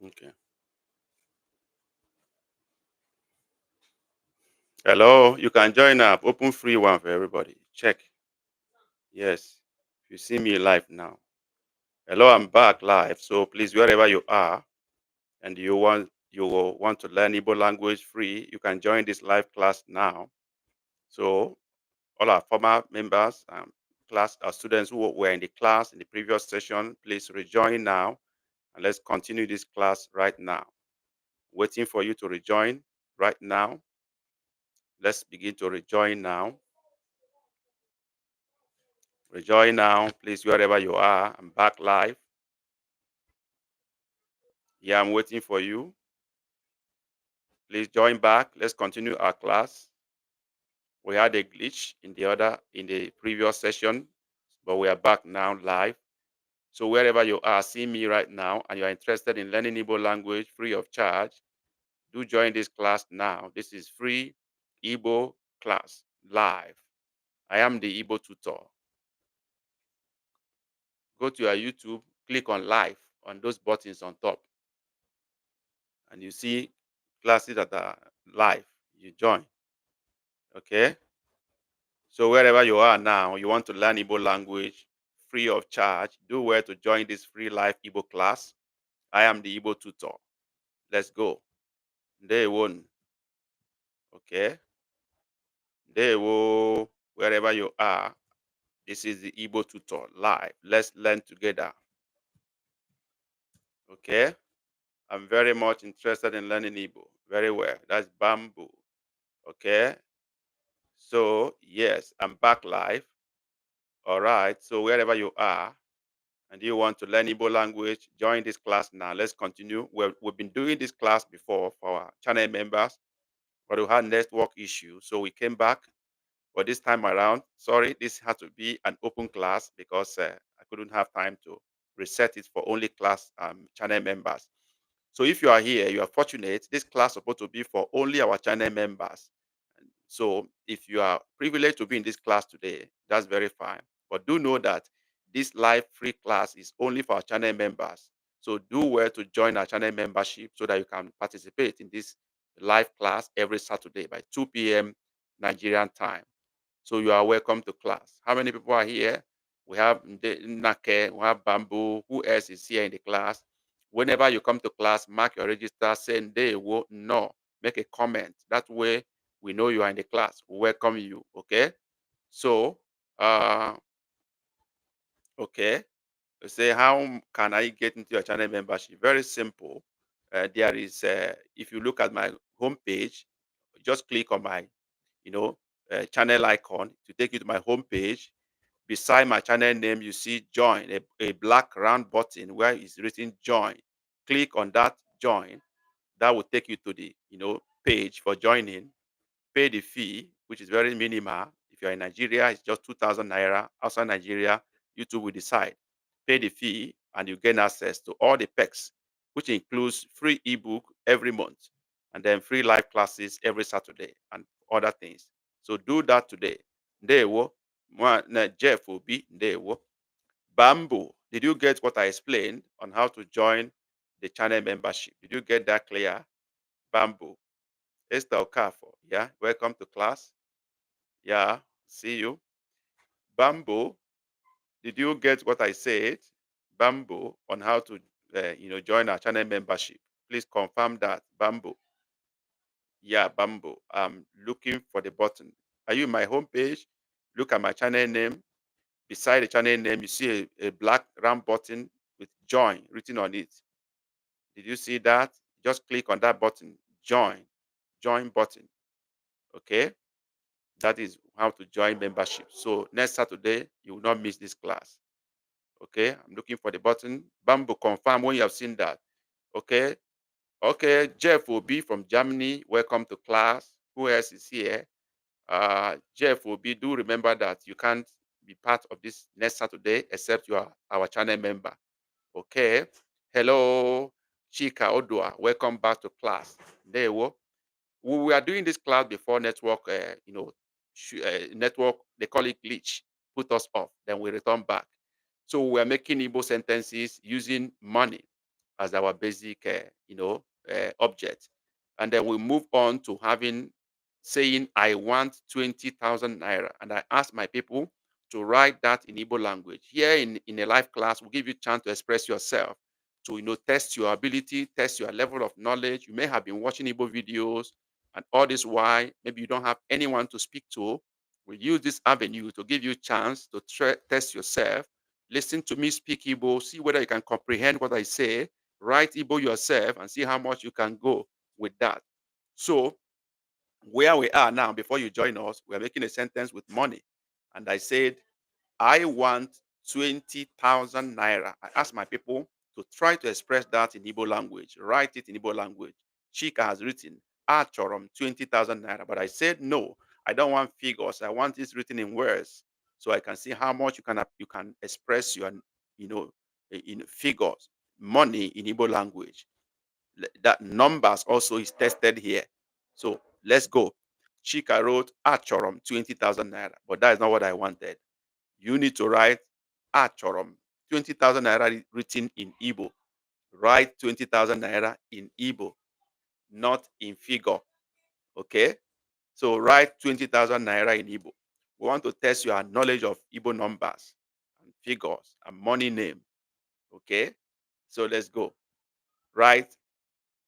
Okay. Hello, you can join up. Open free one for everybody. Check. Yes. You see me live now. Hello, I'm back live. So please, wherever you are and you will want to learn Igbo language free, you can join this live class now. So all our former members, class students who were in the class in the previous session, please rejoin now and let's continue this class right now. Waiting for you to rejoin right now. Let's begin to rejoin now. Rejoin now, please, wherever you are. I'm back live. Yeah, I'm waiting for you. Please join back. Let's continue our class. We had a glitch in the previous session, but we are back now live. So wherever you are, see me right now, and you are interested in learning Igbo language free of charge, do join this class now. This is free Igbo class live. I am the Igbo tutor. Go to your YouTube, click on live on those buttons on top, and you see classes that are live. You join. Okay. So wherever you are now, you want to learn Igbo language free of charge, do well to join this free live Igbo class. I am the Igbo tutor. Let's go. Day one. Okay. Day one. Wherever you are, this is the Igbo tutor live. Let's learn together. Okay. I'm very much interested in learning Igbo. Very well. That's bamboo. Okay. So yes, I'm back live. All right. So wherever you are, and you want to learn Igbo language, join this class now. Let's continue. We've been doing this class before for our channel members, but we had network issues. So we came back. But this time around, sorry, this had to be an open class because I couldn't have time to reset it for only class channel members. So if you are here, you are fortunate. This class is supposed to be for only our channel members. So if you are privileged to be in this class today, that's very fine. But do know that this live free class is only for our channel members. So do well to join our channel membership so that you can participate in this live class every Saturday by 2 p.m. Nigerian time. So you are welcome to class. How many people are here? We have Nake, we have Bamboo. Who else is here in the class? Whenever you come to class, mark your register, say they will no. Make a comment. That way we know you are in the class. We welcome you. Okay. So uh okay. Say how can I get into your channel membership? Very simple. There is if you look at my homepage, just click on my you know channel icon to take you to my homepage. Beside my channel name, you see join, a black round button where it's written join. Click on that join. That will take you to the page for joining. Pay the fee, which is very minimal. If you're in Nigeria, it's just 2,000 naira. Outside Nigeria, YouTube will decide. Pay the fee and you gain access to all the perks, which includes free ebook every month and then free live classes every Saturday and other things. So do that today. Ndewo. Jeff will be Ndewo. Bamboo. Did you get what I explained on how to join the channel membership? Did you get that clear? Bamboo. Esther Okafor. Yeah, welcome to class. Yeah, see you. Bamboo, did you get what I said? Bamboo, on how to join our channel membership. Please confirm that. Bamboo. Yeah, Bamboo. I'm looking for the button. Are you in my homepage? Look at my channel name. Beside the channel name, you see a black round button with join written on it. Did you see that? Just click on that button. Join button. Okay. That is how to join membership. So next Saturday, you will not miss this class. Okay, I'm looking for the button. Bamboo, confirm when you have seen that. Okay, okay. Jeff will be from Germany. Welcome to class. Who else is here? Jeff will be. Do remember that you can't be part of this next Saturday except you are our channel member. Okay. Hello, Chika Odua. Welcome back to class. There you go. We were doing this class before network, network, they call it glitch, put us off. Then we return back. So we are making Igbo sentences using money. as our basic, object. And then we move on to saying, I want 20,000 naira. And I ask my people to write that in Igbo language. Here in a live class, we'll give you a chance to express yourself, to, test your ability, test your level of knowledge. You may have been watching Igbo videos, and all this why maybe you don't have anyone to speak to. We use this avenue to give you a chance to test yourself. Listen to me speak Igbo, see whether you can comprehend what I say. Write Igbo yourself and see how much you can go with that. So, where we are now, before you join us, we are making a sentence with money. And I said, I want 20,000 naira. I asked my people to try to express that in Igbo language, write it in Igbo language. Chika has written, Achorom 20,000 naira. But I said, no, I don't want figures. I want this written in words so I can see how much you can express your, in figures, money in Igbo language. That numbers also is tested here. So let's go. Chika wrote, Achorom 20,000 naira. But that is not what I wanted. You need to write Achorom 20,000 naira written in Igbo. Write 20,000 naira in Igbo, not in figure. Okay? So write 20,000 naira in Igbo. We want to test your knowledge of Igbo numbers and figures and money name. Okay? So let's go. Write,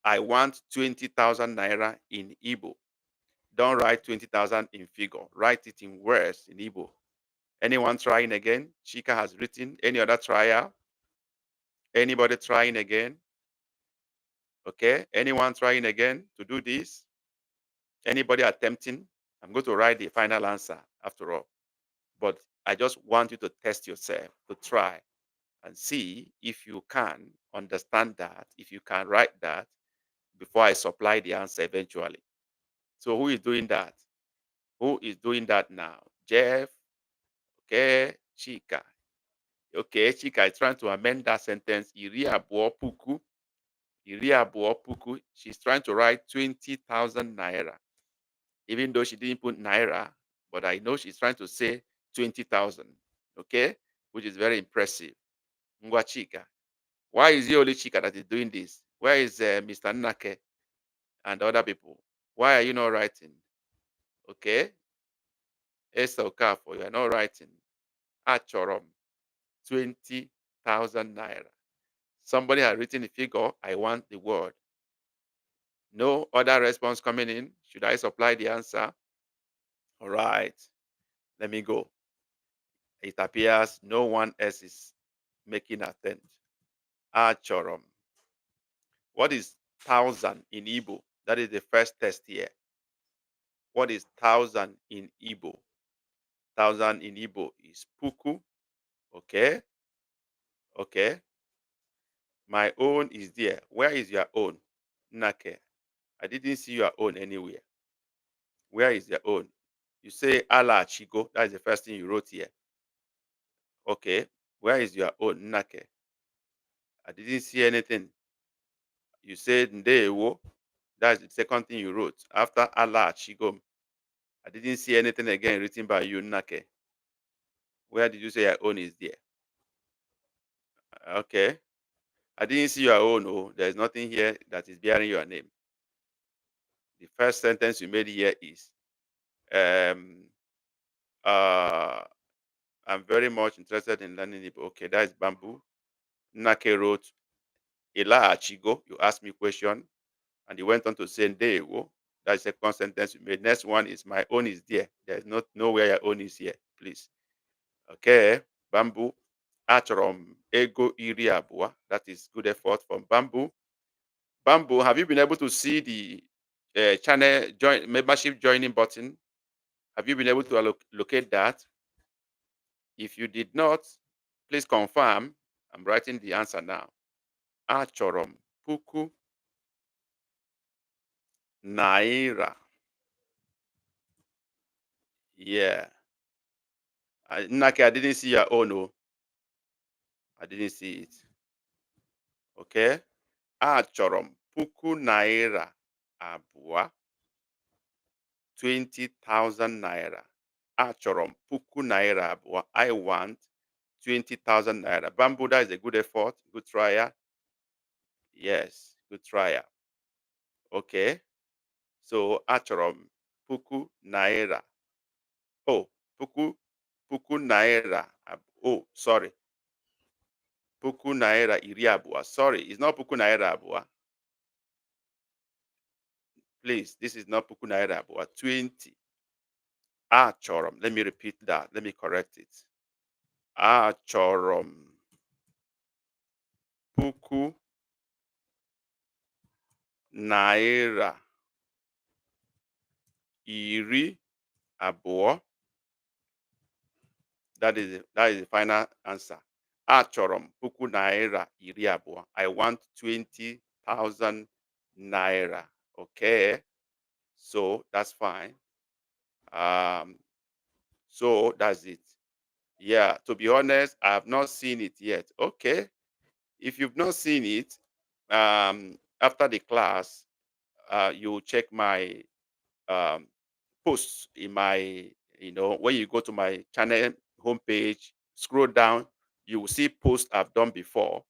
I want 20,000 naira in Igbo. Don't write 20,000 in figure. Write it in words in Igbo. Anyone trying again? Chika has written. Any other trial? Anybody trying again? Okay. Anyone trying again to do this? Anybody attempting? I'm going to write the final answer after all. But I just want you to test yourself, to try and see if you can understand that, if you can write that before I supply the answer eventually. So who is doing that? Who is doing that now? Jeff. Okay. Chika. Okay. Chika is trying to amend that sentence. Iri abụọ puku. Iri abụọ puku. She's trying to write 20,000 naira. Even though she didn't put naira, but I know she's trying to say 20,000. Okay? Which is very impressive. Ngwa Chika. Why is it only Chika that is doing this? Where is Mr. Nake and other people? Why are you not writing? Okay? Esther Okafo, you are not writing. Achorom, 20,000 naira. Somebody has written the figure. I want the word. No other response coming in. Should I supply the answer? All right. Let me go. It appears no one else is making attempt. Achorom. What is 1,000 in Igbo? That is the first test here. What is 1,000 in Igbo? 1,000 in Igbo is puku. Okay. Okay. My own is there. Where is your own? Nake. I didn't see your own anywhere. Where is your own? You say Allah Chigo. That is the first thing you wrote here. Okay. Where is your own? Nake. I didn't see anything. You said Ndewo. That's the second thing you wrote. After Allah Chigom. I didn't see anything again written by you, Nake. Where did you say your own is there? Okay. I didn't see your own. Oh, there's nothing here that is bearing your name. The first sentence you made here is um I'm very much interested in learning it. Okay, that is bamboo. Nake wrote Ela Achigo. You asked me a question, and he went on to say Ndewo. That's the second sentence you made. Next one is my own is there. There's not nowhere your own is here, please. Okay, bamboo. Achrom ego iri abua. That is good effort from bamboo. Bamboo, have you been able to see the channel join membership joining button? Have you been able to locate that? If you did not, please confirm. I'm writing the answer now. Achorom puku naira. Yeah. Nake, I didn't see your own. Oh, I didn't see it. Okay. Achorom puku naira abua. 20,000 naira. Achorom puku naira abua. I want 20,000 naira. Bamboo, that is a good effort. Good trial. Yes, good trial. Okay. So achọrọ m puku naira. Oh, puku naira. Oh, sorry. Puku naira iri abụọ. Sorry, it's not puku naira abụọ. Please, this is not puku naira abụọ. 20. Achọrọ m. Let me repeat that. Let me correct it. Achọrọ m puku naira iri abụọ. That is the final answer. Achọrọ m puku naira iri abụọ. I want 20,000 naira. Okay, so that's fine. So that's it. Yeah, to be honest, I have not seen it yet. Okay, if you've not seen it, after the class, you check my um, posts in my, when you go to my channel homepage, scroll down, you will see posts I've done before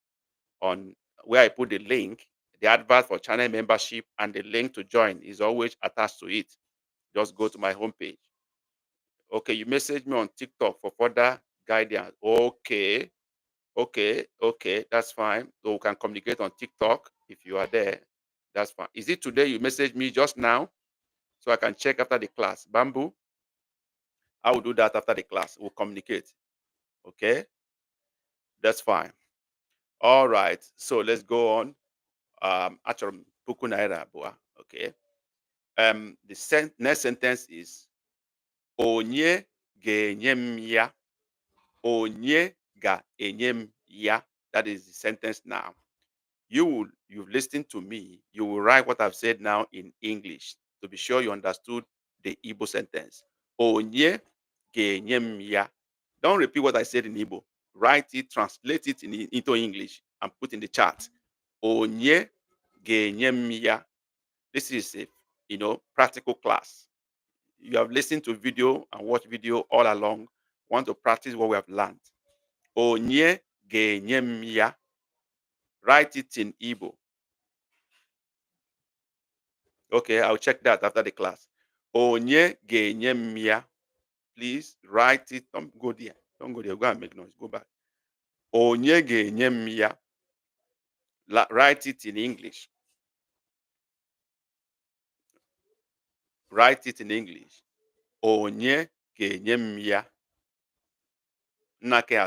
on where I put the link, the advert for channel membership, and the link to join is always attached to it. Just go to my homepage. Okay, you message me on TikTok for further guidance. Okay, okay, that's fine. So we can communicate on TikTok if you are there. That's fine. Is it today you message me just now so I can check after the class? Bamboo, I will do that after the class. We'll communicate. Okay, that's fine. All right. So let's go on. Actually, puku naira abụọ. Okay. The next sentence is onye ga-enye m ya. Onye ga-enye m ya. That is the sentence now. You've listened to me. You will write what I've said now in English to be sure you understood the Igbo sentence. Onye ga-enye m ya. Don't repeat what I said in Igbo. Write it, translate it into English, and put in the chat. Onye ga-enye m ya. This is a practical class. You have listened to video and watched video all along. Want to practice what we have learned. Onye ga-enye m ya. Write it in Igbo. Okay, I'll check that after the class. Onye ga-enye m ya. Please write it. Don't go there. Don't go there. Go and make noise. Go back. Onye ga-enye m ya. Write it in English. Write it in English. Onye ga-enye m ya. Nake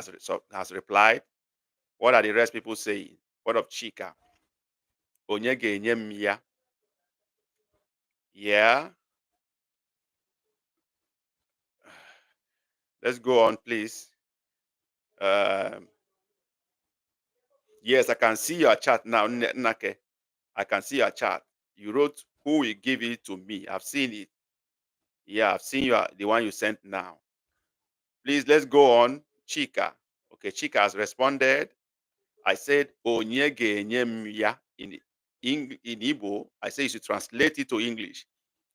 has replied. What are the rest people saying? What of Chika? Onye ga-enye m ya. Yeah. Let's go on, please. Yes, I can see your chat now, Nake. I can see your chat. You wrote, who will give it to me? I've seen it. Yeah, I've seen the one you sent now. Please, let's go on. Chika. Okay, Chika has responded. I said, onye ga-enye m ya in Igbo. I say you should translate it to English.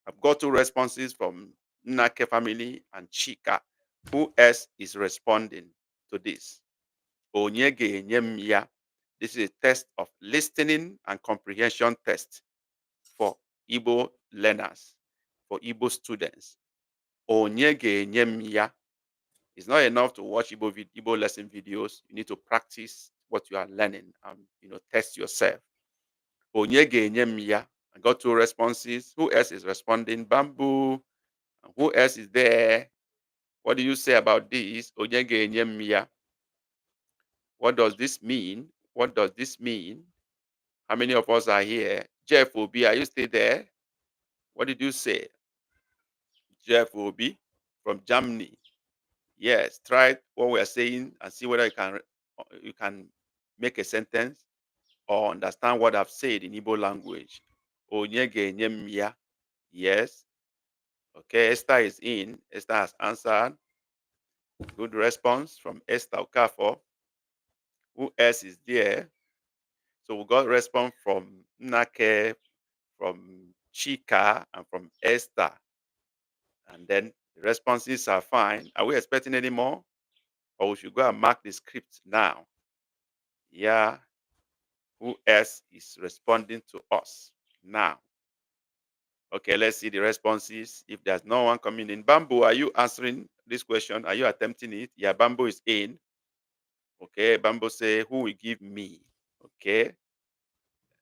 I've got two responses from Nake family and Chika. Who else is responding to this? Onye ga-enye m ya. This is a test of listening and comprehension test for Igbo learners, for Igbo students. Onye ga-enye m ya. It's not enough to watch Igbo lesson videos. You need to practice what you are learning and test yourself. Onye ga-enye m ya. I got two responses. Who else is responding? Bamboo. And who else is there? What do you say about this? Onye ga-enye m ya. What does this mean? What does this mean? How many of us are here? Jeff Obi, are you still there? What did you say? Jeff Obi from Germany. Yes, try what we're saying and see whether you can make a sentence or understand what I've said in Igbo language. Onye ga-enye m ya. Yes. Okay, Esther is in. Esther has answered. Good response from Esther Okafor. Who else is there? So we got response from Nake, from Chika, and from Esther. And then the responses are fine. Are we expecting any more? Or we should go and mark the script now? Yeah. Who else is responding to us now? Okay, let's see the responses. If there's no one coming in, Bamboo, are you answering this question? Are you attempting it? Yeah, Bamboo is in. Okay, Bamboo say, who will give me? Okay,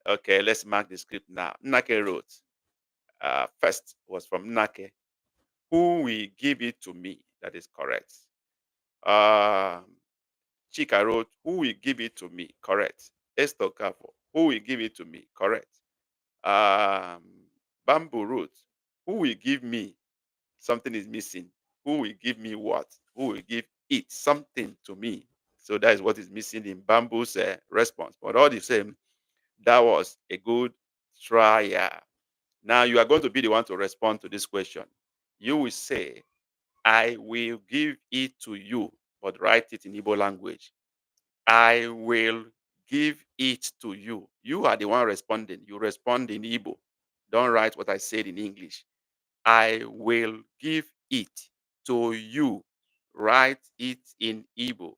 okay, let's mark the script now. Nake wrote, first was from Nake. Who will give it to me? That is correct. Chika wrote, who will give it to me? Correct. Esther Kafo, who will give it to me? Correct. Um, Bamboo wrote, who will give me? Something is missing. Who will give me what? Who will give it something to me? So that is what is missing in Bamboo's response. But all the same, that was a good try. Now you are going to be the one to respond to this question. You will say, I will give it to you, but write it in Igbo language. I will give it to you. You are the one responding. You respond in Igbo. Don't write what I said in English. I will give it to you. Write it in Igbo.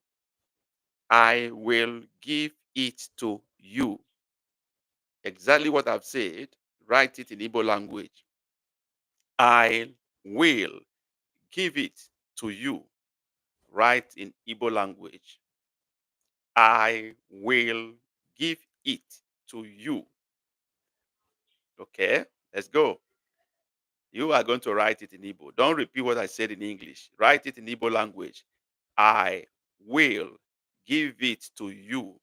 I will give it to you. Exactly what I've said. Write it in Igbo language. I will give it to you. Write in Igbo language. I will give it to you. Okay, let's go. You are going to write it in Igbo. Don't repeat what I said in English. Write it in Igbo language. I will give it to you.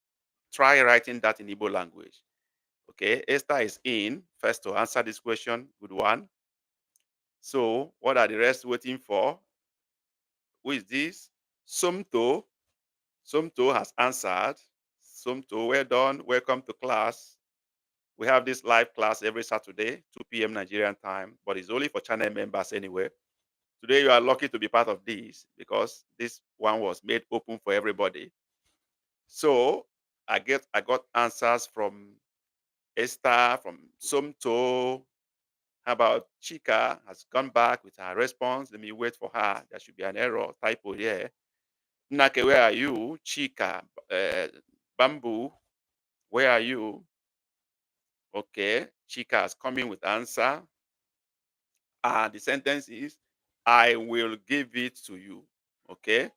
Try writing that in Igbo language. Okay, Esther is in first to answer this question. Good one. So, what are the rest waiting for? Who is this? Sumto. Sumto has answered. Sumto, well done. Welcome to class. We have this live class every Saturday, 2 p.m. Nigerian time, but it's only for channel members anyway. Today, you are lucky to be part of this because this one was made open for everybody. So I got answers from Esther, from Sumto. How about Chika has gone back with her response? Let me wait for her. There should be an error, typo here. Nake, where are you? Chika, Bamboo, where are you? Okay, Chika is coming with answer. The sentence is, I will give it to you. Okay.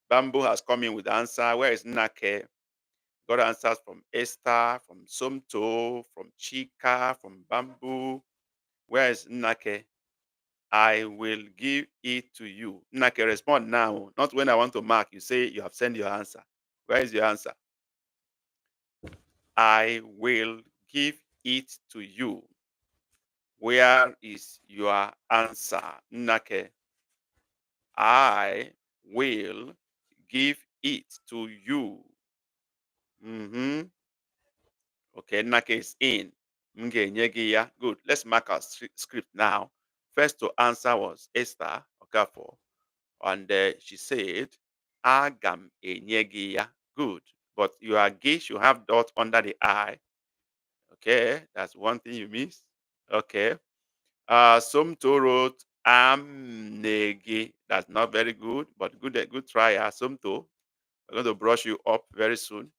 Bamboo has come in with the answer. Where is Nake? Got answers from Esther, from Somto, from Chika, from Bamboo. Where is Nake? I will give it to you. Nake, respond now. Not when I want to mark. You say you have sent your answer. Where is your answer? I will give it to you. Where is your answer? Nake, I will give it to you. Okay, Nake is in. Ya. Good. Let's mark our script now. First to answer was Esther Okafor. And she said, Agam ya. Good. But your G should have dot under the I. Okay, that's one thing you missed. Okay. Somto wrote Amnegi. That's not very good, but good try. Somto. We're going to brush you up very soon.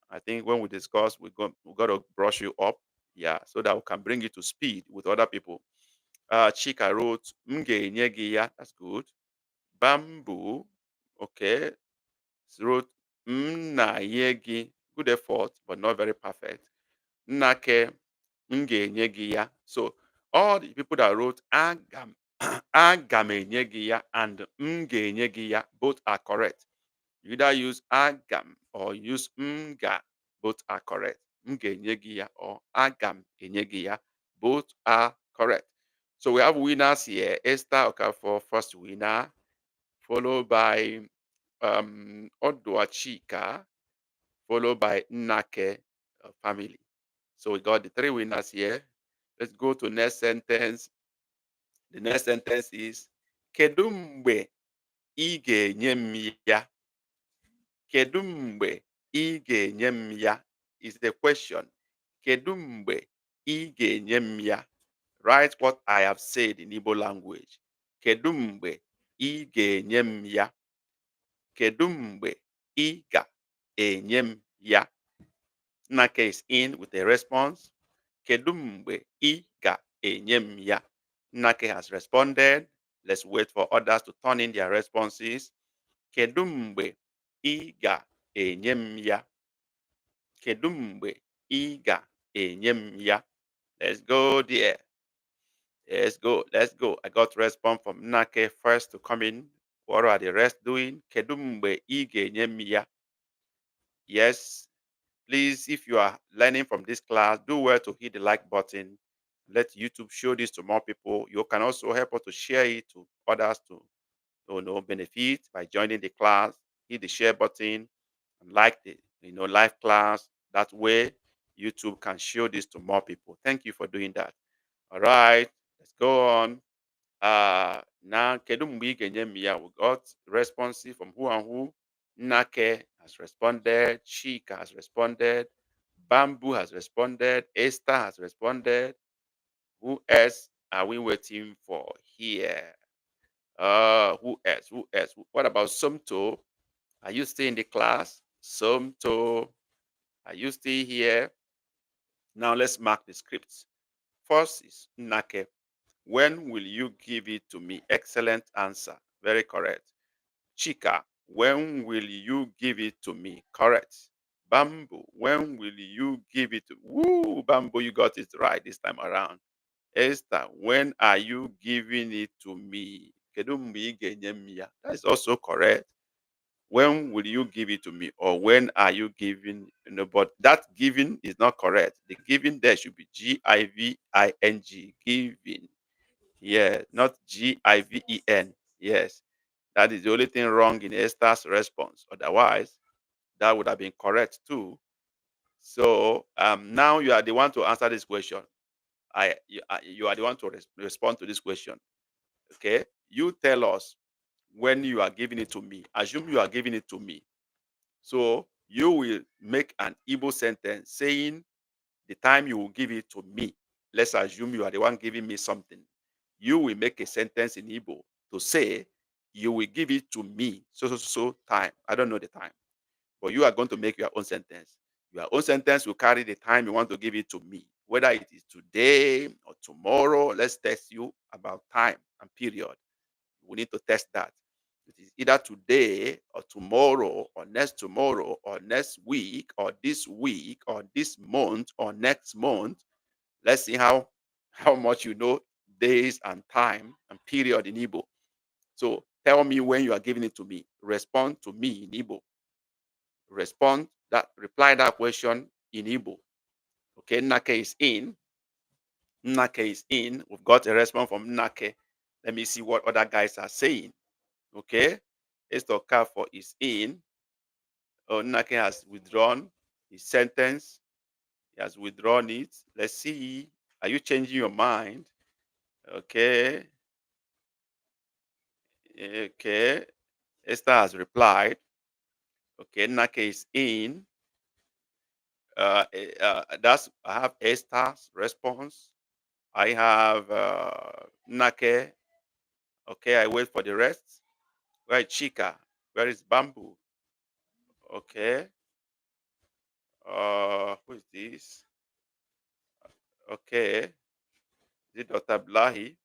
I think when we discuss, we got to brush you up, yeah, so that we can bring you to speed with other people. Chika wrote ya. That's good. Bamboo, okay, wrote yegi. Good effort, but not very perfect. Nake ya. So all the people that wrote agam ya and ya both are correct. You either use agam or use mga. Both are correct. Mgenyegia or agam enyegia. Both are correct. So we have winners here. Esther Okafor, first winner, followed by Oduachika, followed by Nake family. So we got the three winners here. Let's go to next sentence. The next sentence is Kedumbe ige nyemya. Kedu mgbe ị ga-enye m ya is the question. Kedu mgbe ị ga-enye m ya? Write what I have said in Igbo language. Kedu mgbe ị ga-enye m ya? Kedu mgbe ị ga-enye m ya? Nnake is in with a response. Kedu mgbe ị ga-enye m ya? Nnake has responded. Let's wait for others to turn in their responses. Kedu mgbe ị ga-enye m ya? Kedu mgbe ị ga-enye m ya? Let's go there. Let's go. Let's go. I got response from Nnake first to come in. What are the rest doing? Kedu mgbe ị ga-enye m ya? Yes. Please, if you are learning from this class, do well to hit the like button. Let YouTube show this to more people. You can also help us to share it to others to benefit by joining the class. Hit the share button and like the live class. That way, YouTube can show this to more people. Thank you for doing that. All right, let's go on. Now, kedu mgbe ị ga-enye m ya? We got responses from who and who. Nnake has responded. Chika has responded. Bamboo has responded. Esther has responded. Who else are we waiting for here? Who else? Who else? What about Somto? Are you still in the class? Somto, are you still here? Now let's mark the scripts. First is Nnake. When will you give it to me? Excellent answer. Very correct. Chika, when will you give it to me? Correct. Bamboo, when will you give it to Woo, Bamboo, you got it right this time around. Esther, when are you giving it to me? Kedu mgbe ị ga-enye m ya? That is also correct. When will you give it to me? Or when are you giving? But that giving is not correct. The giving there should be Giving. Giving. Yeah, not Given. Yes. That is the only thing wrong in Esther's response. Otherwise, that would have been correct too. So now you are the one to answer this question. You are the one to respond to this question. Okay, you tell us when you are giving it to me. Assume you are giving it to me. So you will make an Igbo sentence saying the time you will give it to me. Let's assume you are the one giving me something. You will make a sentence in Igbo to say you will give it to me so time. I don't know the time, but you are going to make your own sentence. Your own sentence will carry the time you want to give it to me, whether it is today or tomorrow. Let's test you about time and period. We need to test that. It is either today or tomorrow or next week or this week or this month or next month. Let's see how much you know days and time and period in Igbo. So tell me when you are giving it to me. Respond to me in Igbo. Reply that question in Igbo. Okay, Nnake is in. Nnake is in. We've got a response from Nnake. Let me see what other guys are saying. Okay, Estokafo is in. Oh, Nnake has withdrawn his sentence. He has withdrawn it. Let's see. Are you changing your mind? Okay. Okay. Esther has replied. Okay, Nnake is in. I have Esther's response. I have Nnake. Okay, I wait for the rest. Where is Chika? Where is Bamboo? Okay. Who is this? Okay. Is it Dr. Blahi?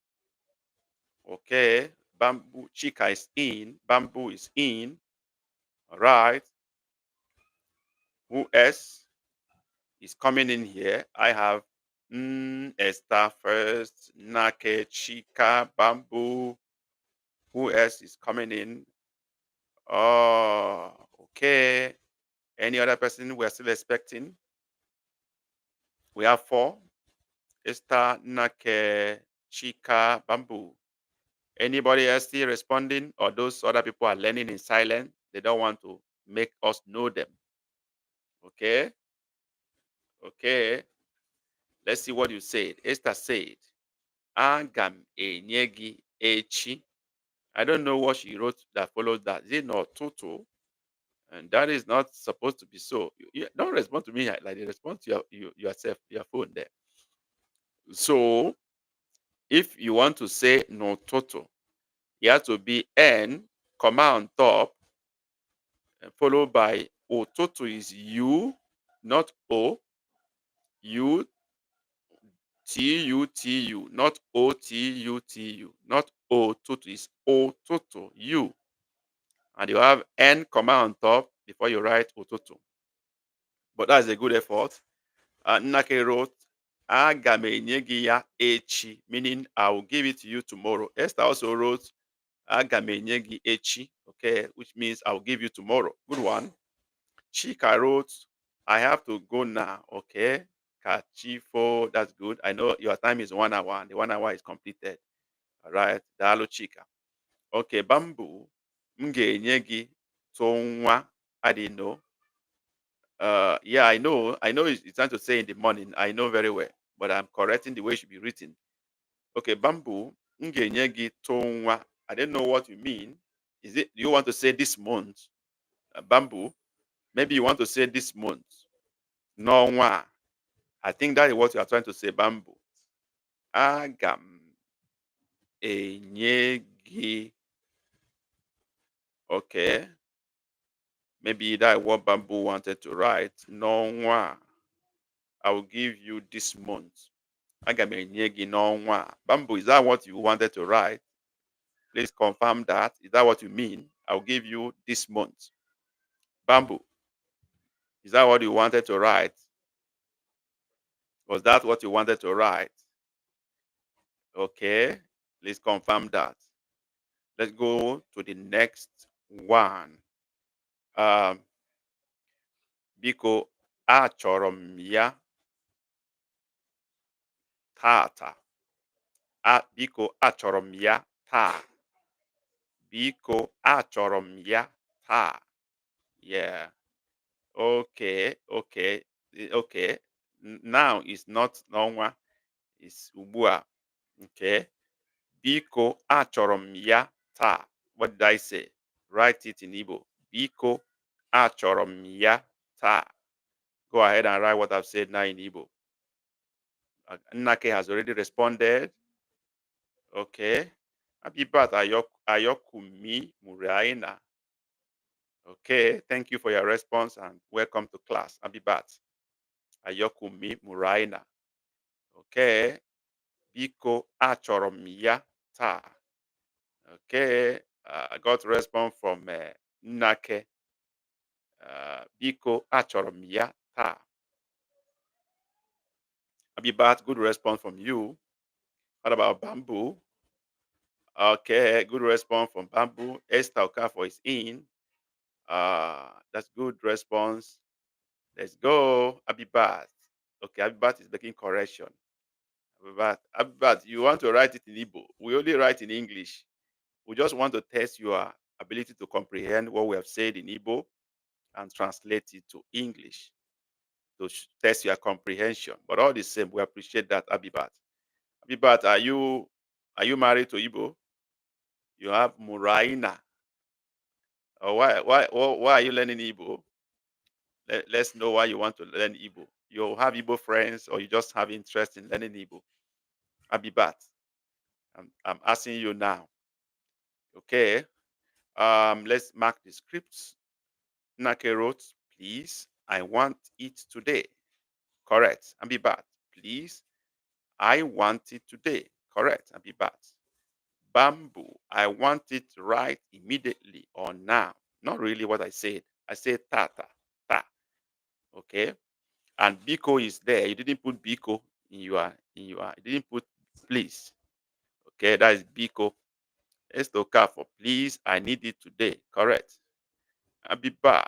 Okay. Bamboo Chika is in. Bamboo is in. All right. Who else is coming in here? I have Esther first, Nake, Chika, Bamboo. Who else is coming in? Oh, okay. Any other person we're still expecting? We have 4. Esther, Nake, Chika, Bamboo. Anybody else still responding? Or those other people are learning in silence? They don't want to make us know them. Okay. Okay. Let's see what you said. Esther said, Agam enyegi echi. I don't know what she wrote that follows that. Is it not total? And that is not supposed to be so. You don't respond to me like you respond to yourself, your phone there. So if you want to say no total, you have to be N, comma on top, followed by Ototo is you, not O U T U, not O T U, not O tutu, is O tutu, U. And you have N comma on top before you write Ututu. But that's a good effort. Nnake wrote, Aga m enye gị ya echi, meaning I will give it to you tomorrow. Esther also wrote, Aga m enye gị echi, okay, which means I will give you tomorrow. Good one. Chika wrote, I have to go now, okay. Kachifo, that's good. I know your time is 1 hour and the 1 hour is completed. All right. Dalo Chika. Okay, Bamboo, m ga-enye gị tonwa. I didn't know. Yeah, I know. I know it's trying to say in the morning. I know very well, but I'm correcting the way it should be written. Okay, Bamboo, m ga-enye gị tonwa. I don't know what you mean. Is it, you want to say this month? Bamboo, maybe you want to say this month. No, I think that is what you are trying to say, Bamboo. Aga m enye gị. Okay. Maybe that what Bamboo wanted to write. No, I will give you this month. Aga m enye gị n'ọnwa. Bamboo, is that what you wanted to write? Please confirm that. Is that what you mean? I will give you this month. Bamboo, is that what you wanted to write? Was that what you wanted to write? Okay, please confirm that. Let's go to the next one. Biko achọrọ m ya tata. Biko achọrọ m ya taa. Biko achọrọ m ya taa. Yeah. Okay. Okay. Now it's not n'ọnwa. It's ugbua. Okay. Biko achọrọ m ya taa. What did I say? Write it in Igbo. Biko achọrọ m ya taa. Go ahead and write what I've said now in Igbo. Nnake has already responded. Okay. Abibat Ayokumi Muraina. Okay. Thank you for your response and welcome to class. Abibat Ayokumi Muraina. Okay. Biko achọrọ m ya taa. Okay. I got a response from Nnake. Biko achọrọ m ya taa. Abibat, good response from you. What about Bamboo? Okay, good response from Bamboo. Esther Okafor is in. That's good response. Let's go. Abibat. Okay, Abibat is making correction. Abibat, you want to write it in Igbo. We only write in English. We just want to test your ability to comprehend what we have said in Igbo and translate it to English to test your comprehension. But all the same, we appreciate that, Abibat. Abibat, are you married to Igbo? You have Muraina. Why are you learning Igbo? Let's know why you want to learn Igbo. You have Igbo friends or you just have interest in learning Igbo. Abibat, I'm asking you now. Okay. Let's mark the scripts. Nake wrote, please, I want it today. Correct. Abibat, please, I want it today. Correct. Abibat. Bamboo, I want it right immediately or now. Not really what I said. I said tata, ta. Okay. And Biko is there. You didn't put Biko in your, you didn't put please. Okay, that is Biko. Estoka for please, I need it today. Correct. Abibat,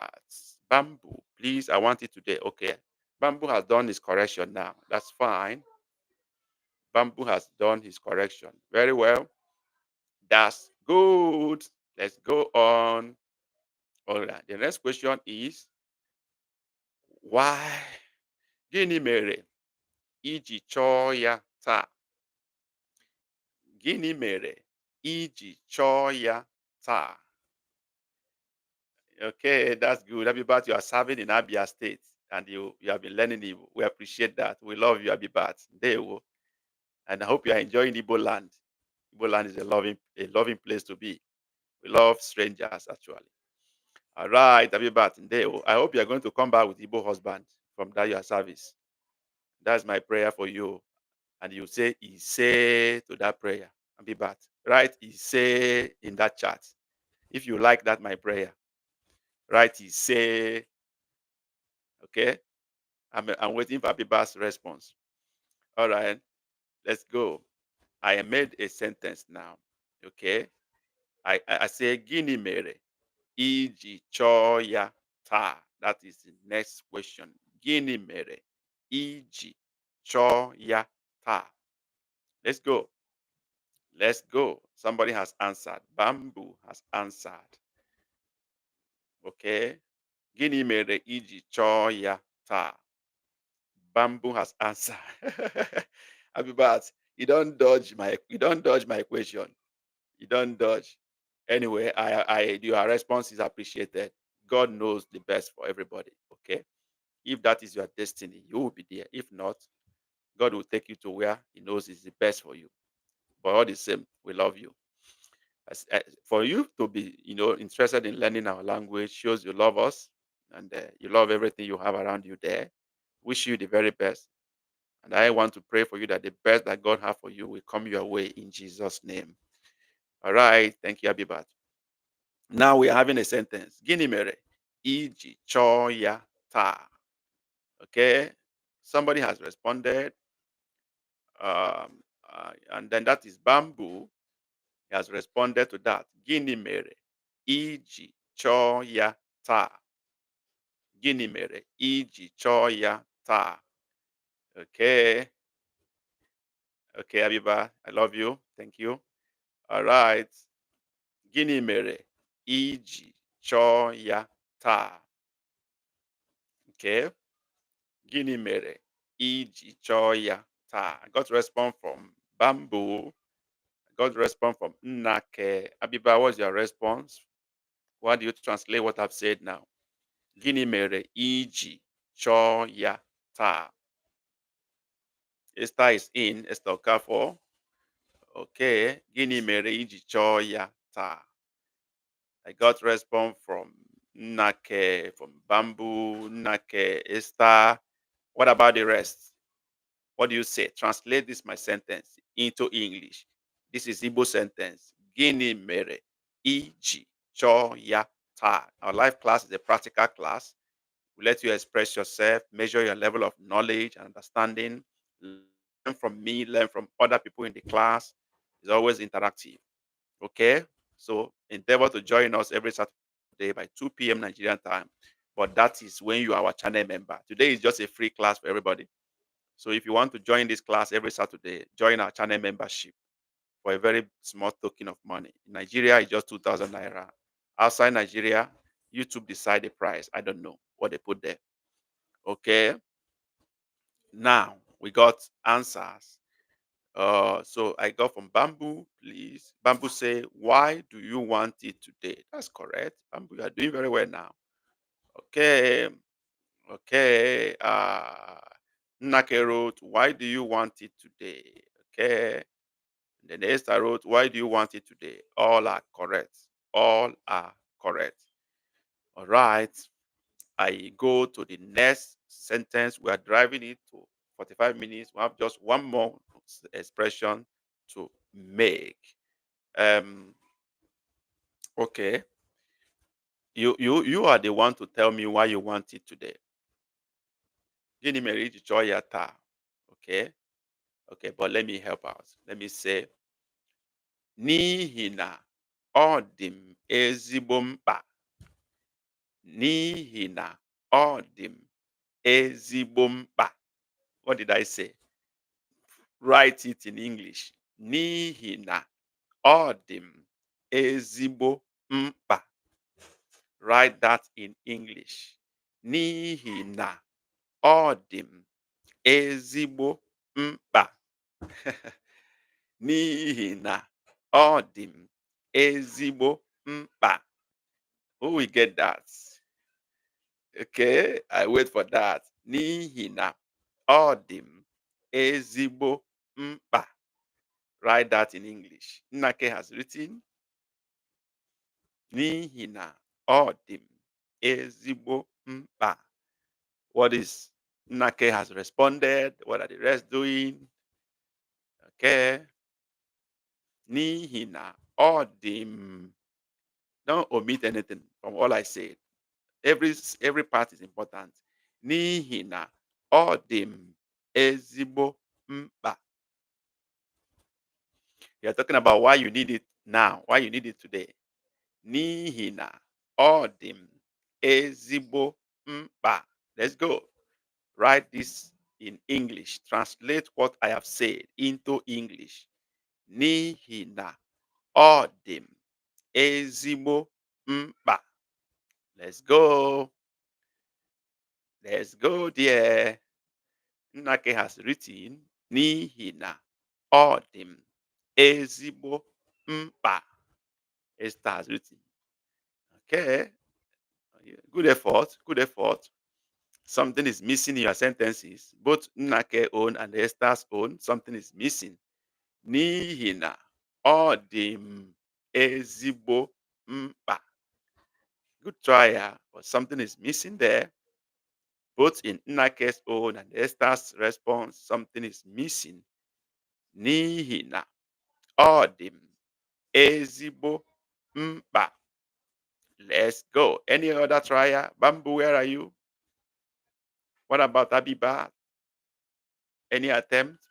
Bamboo, please, I want it today. Okay. Bamboo has done his correction now. That's fine. Bamboo has done his correction. Very well. That's good. Let's go on. All right. The next question is why? Gịnị mere iji chọọ ya taa? Gịnị mere iji chọọ ya taa? Okay, that's good. Abibat, you are serving in Abia State and you have been learning Igbo. We appreciate that. We love you, Abibat. And I hope you are enjoying Igbo land. Igbo land is a loving place to be. We love strangers, actually. All right, Abibat. I hope you are going to come back with Igbo husband from that your service. That's my prayer for you. And you say say to that prayer and be back. Write say in that chat. If you like that, my prayer, write say. Okay. I'm waiting for Abiba's response. All right, let's go. I made a sentence now. Okay. I say Gini mere iji chọọ ya taa. That is the next question. Gini mere iji chọọ ya taa. Let's go. Let's go. Somebody has answered. Bamboo has answered. Okay. Gini mere iji chọọ ya taa. Bamboo has answered. Abibat, you don't dodge my question. You don't dodge. Anyway, your response is appreciated. God knows the best for everybody. Okay. If that is your destiny, you will be there. If not, God will take you to where He knows is the best for you. But all the same, we love you. For you to be, interested in learning our language shows you love us and you love everything you have around you there. Wish you the very best. And I want to pray for you that the best that God has for you will come your way in Jesus' name. All right. Thank you, Abibat. Now we are having a sentence. Gini mere iji chọọ ya taa. Okay. Somebody has responded. And then that is Bamboo. He has responded to that. Gini mere iji chọọ ya taa. Gini mere iji chọọ ya taa. Okay. Okay, Abiba, I love you. Thank you. All right. Gini mere iji chọọ ya taa. Okay. Gini mere iji chọọ ya taa. I got response from Bamboo. I got response from Nnake. Abiba, what's your response? Why do you translate what I've said now? Gini mere iji chọọ ya taa. Esther is in. Esther Okafor. Okay. Gini mere iji chọọ ya taa. I got response from Nake, from Bamboo, Nake, Esther. What about the rest? What do you say? Translate this my sentence into English. This is Igbo sentence. Gini mere iji chọọ ya taa. Our life class is a practical class. We let you express yourself, measure your level of knowledge and understanding. Learn from me, learn from other people in the class. It's always interactive. Okay? So endeavor to join us every Saturday by 2 p.m. Nigerian time. But that is when you are our channel member. Today is just a free class for everybody. So if you want to join this class every Saturday, join our channel membership for a very small token of money. In Nigeria, it's just 2,000 naira. Outside Nigeria, YouTube decide the price. I don't know what they put there. Okay. Now we got answers. So I got from Bamboo, please. Bamboo say, why do you want it today? That's correct. Bamboo, you are doing very well now. Okay. Okay. Nake wrote, why do you want it today? Okay. And then Esther wrote, why do you want it today? All are correct. All are correct. All right. I go to the next sentence. We are driving it to 45 minutes. We have just one more expression to make. Okay. You are the one to tell me why you want it today. Gini mere iji chọọ ya taa. Okay. Okay, but let me help out. Let me say, n'ihi na ọ dị m ezigbo mkpa. N'ihi na ọ dị m ezigbo mkpa. What did I say? Write it in English. N'ihi na ọ dị m ezigbo mkpa. Write that in English. N'ihi na ọ dị m ezigbo mkpa. N'ihi na ọ dị m ezigbo mkpa. Who will get that? Okay, I wait for that. N'ihi na ọ dị m ezigbo mkpa. Write that in English. Nnake has written, n'ihi na ọ dị m ezigbo mkpa. What is Nake has responded. What are the rest doing? Okay. Nihina. Odim. Don't omit anything from all I said. Every part is important. Nihina. Odim. Ezigbo mkpa. You're talking about why you need it now, why you need it today. Nihina. Odim. Ezigbo mkpa. Let's go. Write this in English. Translate what I have said into English. N'ihi na ọ dị m ezigbo mkpa. Let's go. Let's go there. Nnake has written n'ihi na ọ dị m ezigbo mkpa. Esther has written. Okay. Good effort. Good effort. Something is missing in your sentences. Both Nnake own and Esther's own. Something is missing. N'ihi na ọ dị m ezigbo mkpa. Good try, but something is missing there. Both in Nnake's own and Esther's response, something is missing. N'ihi na ọ dị m ezigbo mkpa. Let's go. Any other trier? Bamboo, where are you? What about Abiba? Any attempt?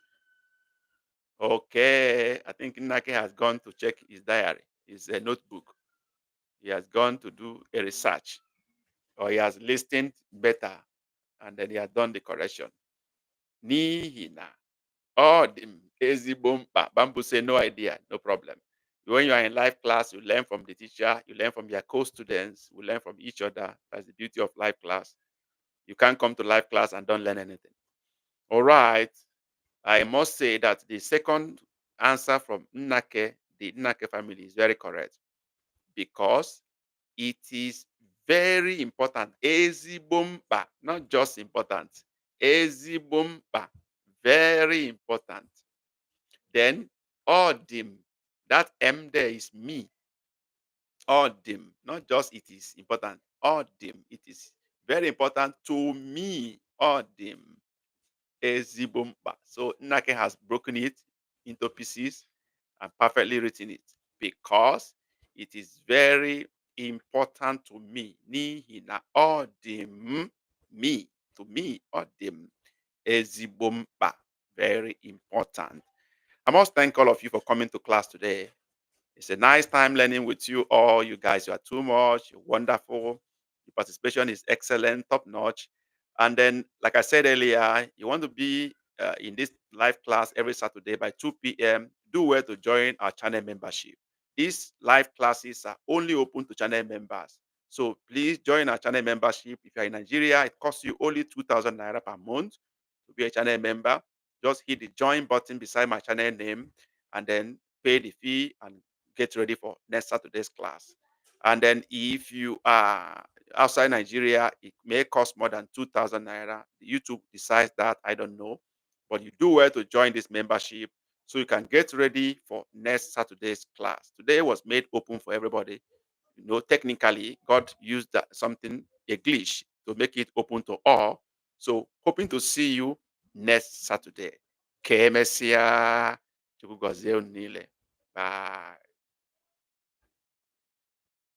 Okay, I think Nnake has gone to check his diary, his notebook. He has gone to do a research, or he has listened better, and then he has done the correction. N'ihi na ọ dị m ezigbo mkpa. Bamboo say no idea, no problem. When you are in live class, you learn from the teacher, you learn from your co-students, we learn from each other. That's the beauty of live class. You can't come to live class and don't learn anything. All right. I must say that the second answer from Nnake, the Nnake family, is very correct because it is very important. Ezigbo mkpa, not just important. Ezigbo mkpa, very important. Then Odim, that M there is me. Odim, not just it is important. Odim, it is very important to me. Odim, ezigbo mkpa. So Nnake has broken it into pieces and perfectly written it because it is very important to me. N'ihi na ọ dị m, me, to me, ọ dị m ezigbo mkpa. Very important. I must thank all of you for coming to class today. It's a nice time learning with you all. You guys, you are too much. You're wonderful. Your participation is excellent, top notch. And then, like I said earlier, you want to be in this live class every Saturday by 2 p.m. Do well to join our channel membership. These live classes are only open to channel members. So please join our channel membership. If you're in Nigeria, it costs you only 2,000 naira per month to be a channel member. Just hit the join button beside my channel name and then pay the fee and get ready for next Saturday's class. And then if you are outside Nigeria, it may cost more than 2,000 naira. YouTube decides that, I don't know. But you do well to join this membership so you can get ready for next Saturday's class. Today was made open for everybody. You know, technically, God used something, a glitch, to make it open to all. So, hoping to see you next Saturday. Kemesia. Bye.